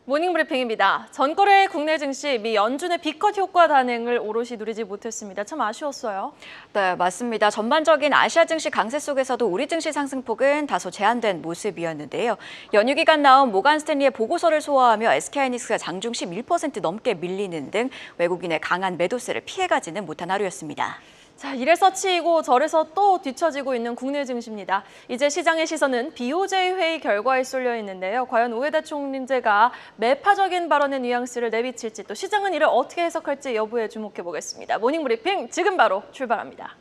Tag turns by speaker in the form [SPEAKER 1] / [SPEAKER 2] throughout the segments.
[SPEAKER 1] 모닝브리핑입니다. 전거래 국내 증시 미 연준의 B컷 효과 단행을 오롯이 누리지 못했습니다. 참 아쉬웠어요.
[SPEAKER 2] 네, 맞습니다. 전반적인 아시아 증시 강세 속에서도 우리 증시 상승폭은 다소 제한된 모습이었는데요. 연휴 기간 나온 모간 스탠리의 보고서를 소화하며 SK하이닉스가 장중 11% 넘게 밀리는 등 외국인의 강한 매도세를 피해가지는 못한 하루였습니다.
[SPEAKER 1] 자, 이래서 치이고 저래서 또 뒤처지고 있는 국내 증시입니다. 이제 시장의 시선은 BOJ 회의 결과에 쏠려 있는데요. 과연 우에다 총리제가 매파적인 발언의 뉘앙스를 내비칠지 또 시장은 이를 어떻게 해석할지 여부에 주목해 보겠습니다. 모닝브리핑 지금 바로 출발합니다.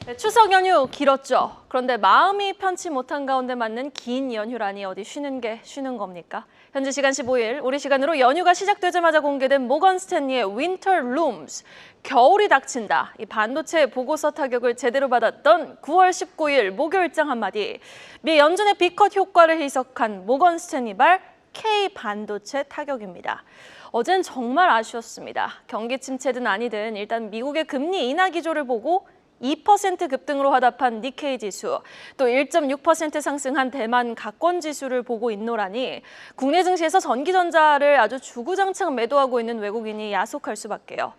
[SPEAKER 1] 네, 추석 연휴 길었죠. 그런데 마음이 편치 못한 가운데 맞는 긴 연휴라니 어디 쉬는 게 쉬는 겁니까? 현지 시간 15일 우리 시간으로 연휴가 시작되자마자 공개된 모건 스탠리의 윈터 룸스, 겨울이 닥친다. 이 반도체 보고서 타격을 제대로 받았던 9월 19일 목요일장 한마디. 미 연준의 B컷 효과를 해석한 모건 스탠리 발 K 반도체 타격입니다. 어젠 정말 아쉬웠습니다. 경기 침체든 아니든 일단 미국의 금리 인하 기조를 보고 2% 급등으로 화답한 니케이 지수, 또 1.6% 상승한 대만 가권 지수를 보고 있노라니 국내 증시에서 전기전자를 아주 주구장창 매도하고 있는 외국인이 야속할 수밖에요.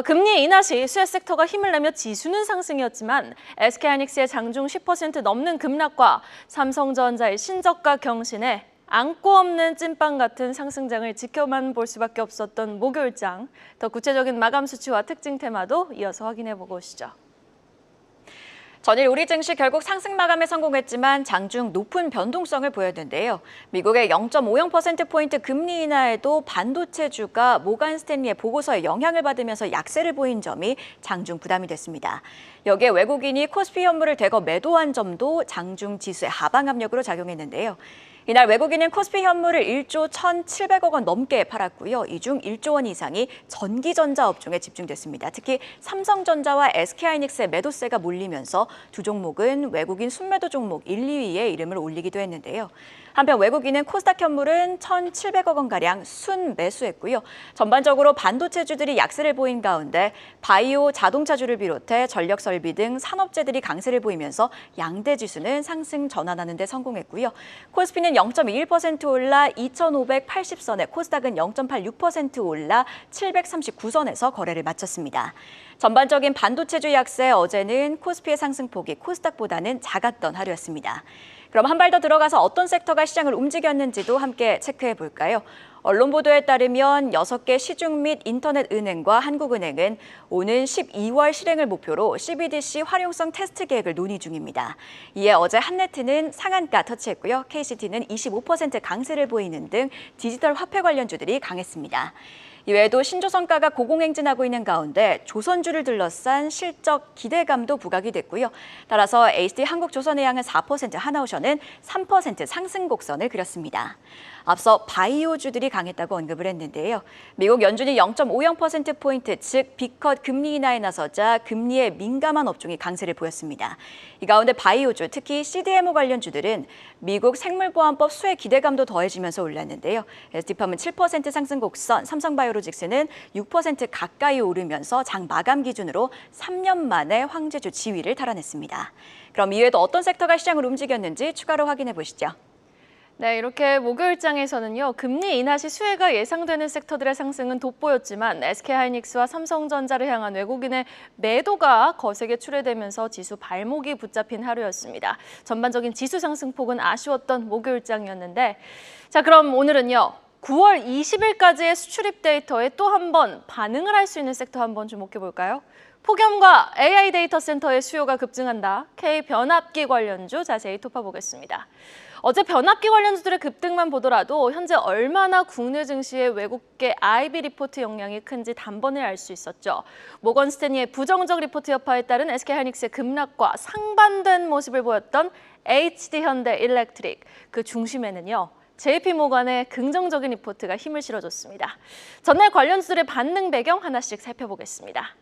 [SPEAKER 1] 금리 인하 시 수혜 섹터가 힘을 내며 지수는 상승이었지만 SK하이닉스의 장중 10% 넘는 급락과 삼성전자의 신저가 경신에 안고 없는 찐빵 같은 상승장을 지켜만 볼 수밖에 없었던 목요일장. 더 구체적인 마감 수치와 특징 테마도 이어서 확인해보고 오시죠.
[SPEAKER 2] 전일 우리 증시 결국 상승 마감에 성공했지만 장중 높은 변동성을 보였는데요. 미국의 0.50%포인트 금리 인하에도 반도체주가 모간 스탠리의 보고서에 영향을 받으면서 약세를 보인 점이 장중 부담이 됐습니다. 여기에 외국인이 코스피 현물을 대거 매도한 점도 장중 지수의 하방 압력으로 작용했는데요. 이날 외국인은 코스피 현물을 1조 1,700억 원 넘게 팔았고요. 이 중 1조 원 이상이 전기전자 업종에 집중됐습니다. 특히 삼성전자와 SK하이닉스의 매도세가 몰리면서 두 종목은 외국인 순매도 종목 1, 2위에 이름을 올리기도 했는데요. 한편 외국인은 코스닥 현물은 1,700억 원가량 순매수했고요. 전반적으로 반도체주들이 약세를 보인 가운데 바이오, 자동차주를 비롯해 전력설비 등 산업재들이 강세를 보이면서 양대 지수는 상승 전환하는 데 성공했고요. 코스피는 0.21% 올라 2,580선에 코스닥은 0.86% 올라 739선에서 거래를 마쳤습니다. 전반적인 반도체주 약세 어제는 코스피의 상승폭이 코스닥보다는 작았던 하루였습니다. 그럼 한 발 더 들어가서 어떤 섹터가 시장을 움직였는지도 함께 체크해 볼까요? 언론 보도에 따르면 6개 시중 및 인터넷 은행과 한국은행은 오는 12월 실행을 목표로 CBDC 활용성 테스트 계획을 논의 중입니다. 이에 어제 한네트는 상한가 터치했고요. KCT는 25% 강세를 보이는 등 디지털 화폐 관련주들이 강했습니다. 이외에도 신조선가가 고공행진하고 있는 가운데 조선주를 둘러싼 실적 기대감도 부각이 됐고요. 따라서 HD 한국조선해양은 4%, 하나오션은 3% 상승 곡선을 그렸습니다. 앞서 바이오주들이 강했다고 언급을 했는데요. 미국 연준이 0.50%포인트, 즉 B컷 금리 인하에 나서자 금리에 민감한 업종이 강세를 보였습니다. 이 가운데 바이오주, 특히 CDMO 관련주들은 미국 생물보안법 수혜 기대감도 더해지면서 올랐는데요. ST팜은 7% 상승 곡선, 삼성바이오로직스는 6% 가까이 오르면서 장 마감 기준으로 3년 만에 황제주 지위를 탈환했습니다. 그럼 이외에도 어떤 섹터가 시장을 움직였는지 추가로 확인해 보시죠.
[SPEAKER 1] 네, 이렇게 목요일장에서는요, 금리 인하 시 수혜가 예상되는 섹터들의 상승은 돋보였지만 SK하이닉스와 삼성전자를 향한 외국인의 매도가 거세게 출회되면서 지수 발목이 붙잡힌 하루였습니다. 전반적인 지수 상승폭은 아쉬웠던 목요일장이었는데, 자, 그럼 오늘은요, 9월 20일까지의 수출입 데이터에 또 한 번 반응을 할 수 있는 섹터 한번 주목해 볼까요? 폭염과 AI 데이터 센터의 수요가 급증한다. K 변압기 관련주 자세히 톱어보겠습니다. 어제 변압기 관련주들의 급등만 보더라도 현재 얼마나 국내 증시의 외국계 IB 리포트 영향이 큰지 단번에 알 수 있었죠. 모건 스탠리의 부정적 리포트 여파에 따른 SK하이닉스의 급락과 상반된 모습을 보였던 HD현대 일렉트릭, 그 중심에는요. JP모건의 긍정적인 리포트가 힘을 실어줬습니다. 전날 관련주들의 반등 배경 하나씩 살펴보겠습니다.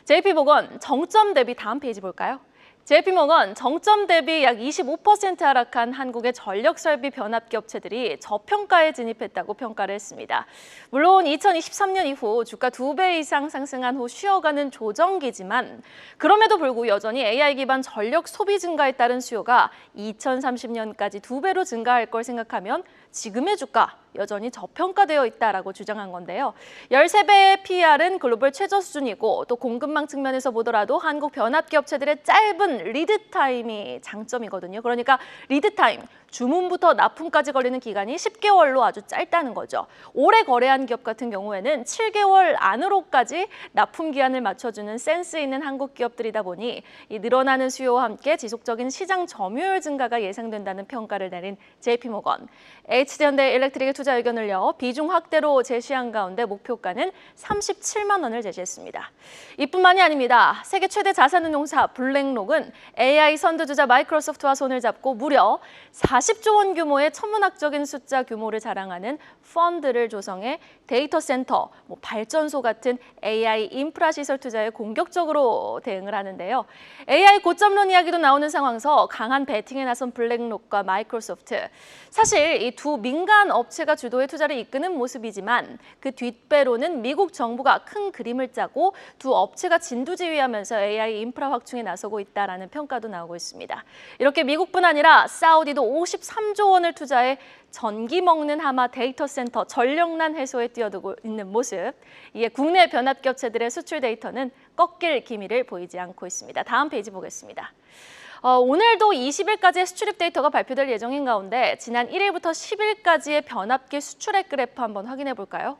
[SPEAKER 1] JP모건 정점 대비 다음 페이지 볼까요? JP모건 정점 대비 약 25% 하락한 한국의 전력설비 변압기 업체들이 저평가에 진입했다고 평가를 했습니다. 물론 2023년 이후 주가 2배 이상 상승한 후 쉬어가는 조정기지만 그럼에도 불구하고 여전히 AI 기반 전력 소비 증가에 따른 수요가 2030년까지 2배로 증가할 걸 생각하면 지금의 주가 여전히 저평가되어 있다라고 주장한 건데요. 13배의 PER은 글로벌 최저 수준이고 또 공급망 측면에서 보더라도 한국 변압기 업체들의 짧은 리드 타임이 장점이거든요. 그러니까 리드 타임, 주문부터 납품까지 걸리는 기간이 10개월로 아주 짧다는 거죠. 오래 거래한 기업 같은 경우에는 7개월 안으로까지 납품 기한을 맞춰주는 센스 있는 한국 기업들이다 보니 이 늘어나는 수요와 함께 지속적인 시장 점유율 증가가 예상된다는 평가를 내린 JP모건. HD현대일렉트릭의 투자 의견을요, 비중 확대로 제시한 가운데 목표가는 37만 원을 제시했습니다. 이뿐만이 아닙니다. 세계 최대 자산운용사 블랙록은 AI 선두주자 마이크로소프트와 손을 잡고 무려 40조 원 규모의 천문학적인 숫자 규모를 자랑하는 펀드를 조성해 데이터 센터, 발전소 같은 AI 인프라 시설 투자에 공격적으로 대응을 하는데요. AI 고점론 이야기도 나오는 상황에서 강한 배팅에 나선 블랙록과 마이크로소프트. 사실 이 두 민간 업체가 주도의 투자를 이끄는 모습이지만 그 뒷배로는 미국 정부가 큰 그림을 짜고 두 업체가 진두지휘하면서 AI 인프라 확충에 나서고 있다라는 평가도 나오고 있습니다. 이렇게 미국뿐 아니라 사우디도 53조 원을 투자해 전기 먹는 하마 데이터 센터 전력난 해소에 뛰어들고 있는 모습. 이에 국내 변압기 업체들의 수출 데이터는 꺾일 기미를 보이지 않고 있습니다. 다음 페이지 보겠습니다. 오늘도 20일까지의 수출입 데이터가 발표될 예정인 가운데 지난 1일부터 10일까지의 변압기 수출액 그래프 한번 확인해 볼까요?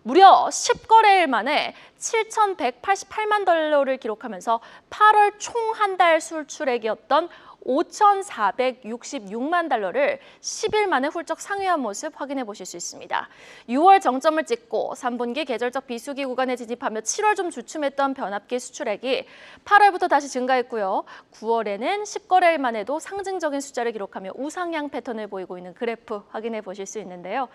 [SPEAKER 1] 무려 10거래일 만에 7,188만 달러를 기록하면서 8월 총 한 달 수출액이었던 5,466만 달러를 10일 만에 훌쩍 상회한 모습 확인해 보실 수 있습니다. 6월 정점을 찍고 3분기 계절적 비수기 구간에 진입하며 7월 좀 주춤했던 변압기 수출액이 8월부터 다시 증가했고요. 9월에는 10거래일 만에도 상징적인 숫자를 기록하며 우상향 패턴을 보이고 있는 그래프 확인해 보실 수 있는데요.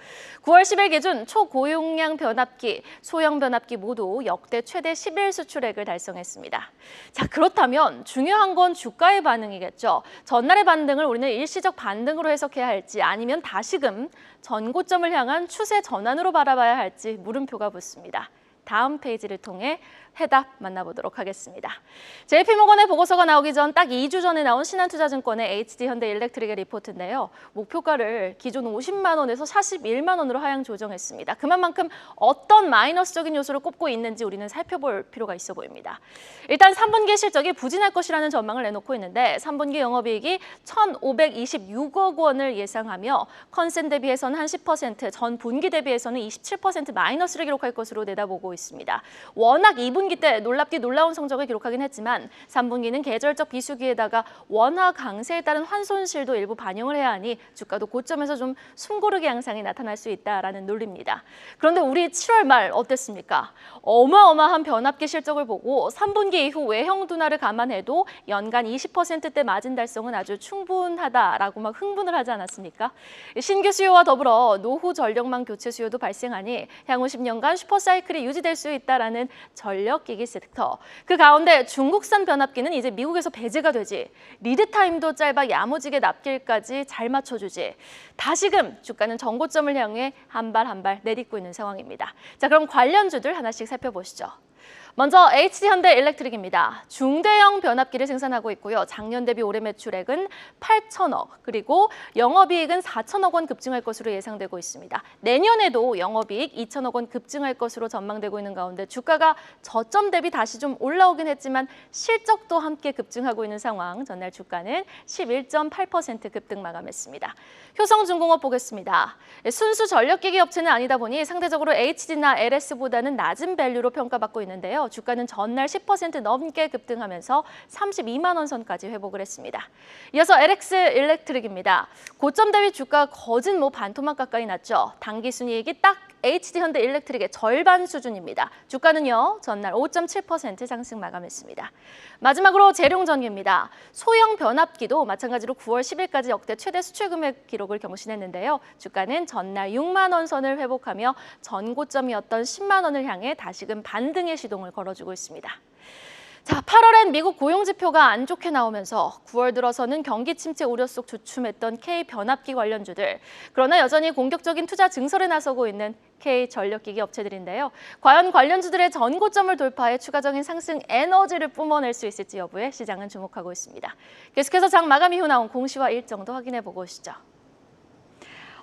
[SPEAKER 1] 9월 10일 기준 초고용량 변압기, 소형 변압기 모두 역대 최대 10일 수출액을 달성했습니다. 자, 그렇다면 중요한 건 주가의 반응이겠죠. 전날의 반등을 우리는 일시적 반등으로 해석해야 할지 아니면 다시금 전고점을 향한 추세 전환으로 바라봐야 할지 물음표가 붙습니다. 다음 페이지를 통해 해답 만나보도록 하겠습니다. JP모건의 보고서가 나오기 전 딱 2주 전에 나온 신한투자증권의 HD현대일렉트릭의 리포트인데요. 목표가를 기존 50만 원에서 41만 원으로 하향 조정했습니다. 그만큼 어떤 마이너스적인 요소를 꼽고 있는지 우리는 살펴볼 필요가 있어 보입니다. 일단 3분기 실적이 부진할 것이라는 전망을 내놓고 있는데 3분기 영업이익이 1,526억 원을 예상하며 컨센 대비해서는 한 10%, 전 분기 대비해서는 27% 마이너스를 기록할 것으로 내다보고 있습니다. 워낙 2분기 때 놀랍게 놀라운 성적을 기록하긴 했지만 3분기는 계절적 비수기에다가 원화 강세에 따른 환손실도 일부 반영을 해야 하니 주가도 고점에서 좀 숨고르기 양상이 나타날 수 있다라는 논리입니다. 그런데 우리 7월 말 어땠습니까? 어마어마한 변압기 실적을 보고 3분기 이후 외형 둔화를 감안해도 연간 20%대 마진 달성은 아주 충분하다라고 막 흥분을 하지 않았습니까? 신규 수요와 더불어 노후 전력망 교체 수요도 발생하니 향후 10년간 슈퍼사이클이 유지될 수 있다라는 전력기기 섹터. 그 가운데 중국산 변압기는 이제 미국에서 배제가 되지. 리드 타임도 짧아 야무지게 납기일까지 잘 맞춰주지. 다시금 주가는 정고점을 향해 한 발 한 발 내딛고 있는 상황입니다. 자, 그럼 관련주들 하나씩 살펴보시죠. 먼저 HD현대일렉트릭입니다. 중대형 변압기를 생산하고 있고요. 작년 대비 올해 매출액은 8천억, 그리고 영업이익은 4천억 원 급증할 것으로 예상되고 있습니다. 내년에도 영업이익 2천억 원 급증할 것으로 전망되고 있는 가운데 주가가 저점 대비 다시 좀 올라오긴 했지만 실적도 함께 급증하고 있는 상황. 전날 주가는 11.8% 급등 마감했습니다. 효성중공업 보겠습니다. 순수 전력기기 업체는 아니다 보니 상대적으로 HD나 LS보다는 낮은 밸류로 평가받고 있는데요. 주가는 전날 10% 넘게 급등하면서 32만 원 선까지 회복을 했습니다. 이어서 LX 일렉트릭입니다. 고점 대비 주가 거진 반토막 가까이 났죠. 당기 순이익이 딱 HD현대일렉트릭의 절반 수준입니다. 주가는요, 전날 5.7% 상승 마감했습니다. 마지막으로 재룡전기입니다. 소형 변압기도 마찬가지로 9월 10일까지 역대 최대 수출 금액 기록을 경신했는데요. 주가는 전날 6만 원 선을 회복하며 전고점이었던 10만 원을 향해 다시금 반등의 시동을 걸어주고 있습니다. 자, 8월엔 미국 고용 지표가 안 좋게 나오면서 9월 들어서는 경기 침체 우려 속 주춤했던 K 변압기 관련주들. 그러나 여전히 공격적인 투자 증설에 나서고 있는 K 전력기기 업체들인데요. 과연 관련주들의 전고점을 돌파해 추가적인 상승 에너지를 뿜어낼 수 있을지 여부에 시장은 주목하고 있습니다. 계속해서 장 마감 이후 나온 공시와 일정도 확인해 보고 오시죠.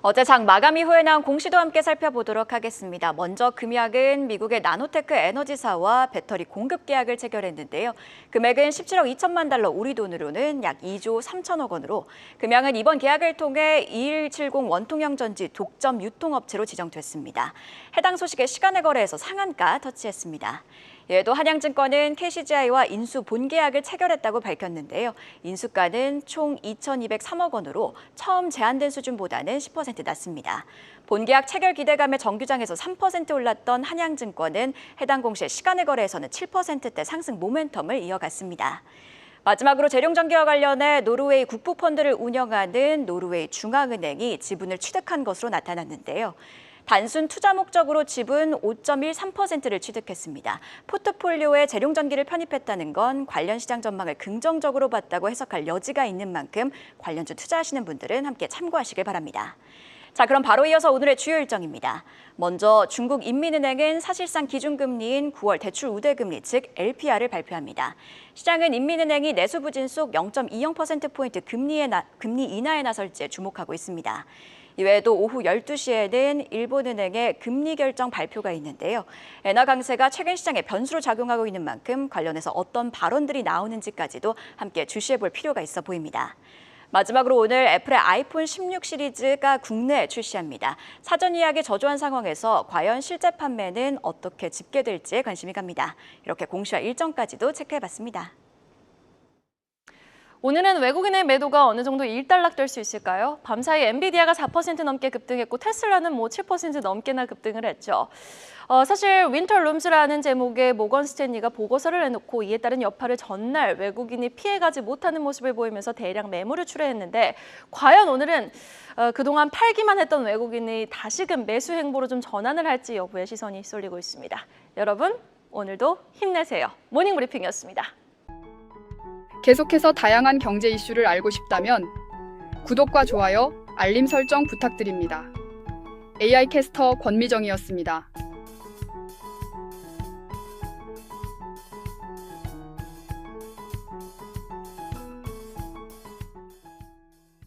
[SPEAKER 2] 어제 장 마감 이후에 나온 공시도 함께 살펴보도록 하겠습니다. 먼저 금약은 미국의 나노테크 에너지사와 배터리 공급 계약을 체결했는데요. 금액은 17억 2천만 달러, 우리 돈으로는 약 2조 3천억 원으로 금양은 이번 계약을 통해 2170 원통형 전지 독점 유통업체로 지정됐습니다. 해당 소식에 시간의 거래에서 상한가 터치했습니다. 이에도 한양증권은 KCGI와 인수 본계약을 체결했다고 밝혔는데요. 인수가는 총 2,203억 원으로 처음 제안된 수준보다는 10% 낮습니다. 본계약 체결 기대감에 정규장에서 3% 올랐던 한양증권은 해당 공시의 시간의 거래에서는 7%대 상승 모멘텀을 이어갔습니다. 마지막으로 재룡전기와 관련해 노르웨이 국부펀드를 운영하는 노르웨이 중앙은행이 지분을 취득한 것으로 나타났는데요. 단순 투자 목적으로 지분 5.13%를 취득했습니다. 포트폴리오에 재룡전기를 편입했다는 건 관련 시장 전망을 긍정적으로 봤다고 해석할 여지가 있는 만큼 관련주 투자하시는 분들은 함께 참고하시길 바랍니다. 자, 그럼 바로 이어서 오늘의 주요 일정입니다. 먼저 중국 인민은행은 사실상 기준금리인 9월 대출 우대금리, 즉 LPR을 발표합니다. 시장은 인민은행이 내수 부진 속 0.20%포인트 금리 인하에 나설지에 주목하고 있습니다. 이외에도 오후 12시에는 일본은행의 금리 결정 발표가 있는데요. 엔화 강세가 최근 시장에 변수로 작용하고 있는 만큼 관련해서 어떤 발언들이 나오는지까지도 함께 주시해볼 필요가 있어 보입니다. 마지막으로 오늘 애플의 아이폰 16 시리즈가 국내에 출시합니다. 사전 예약이 저조한 상황에서 과연 실제 판매는 어떻게 집계될지에 관심이 갑니다. 이렇게 공시와 일정까지도 체크해봤습니다.
[SPEAKER 1] 오늘은 외국인의 매도가 어느 정도 일단락될 수 있을까요? 밤사이 엔비디아가 4% 넘게 급등했고 테슬라는 7% 넘게나 급등을 했죠. 사실 윈터룸스라는 제목의 모건 스탠리가 보고서를 내놓고 이에 따른 여파를 전날 외국인이 피해가지 못하는 모습을 보이면서 대량 매물을 출회했는데 과연 오늘은 그동안 팔기만 했던 외국인이 다시금 매수 행보로 좀 전환을 할지 여부에 시선이 쏠리고 있습니다. 여러분, 오늘도 힘내세요. 모닝브리핑이었습니다.
[SPEAKER 3] 계속해서 다양한 경제 이슈를 알고 싶다면 구독과 좋아요, 알림 설정 부탁드립니다. AI 캐스터 권미정이었습니다.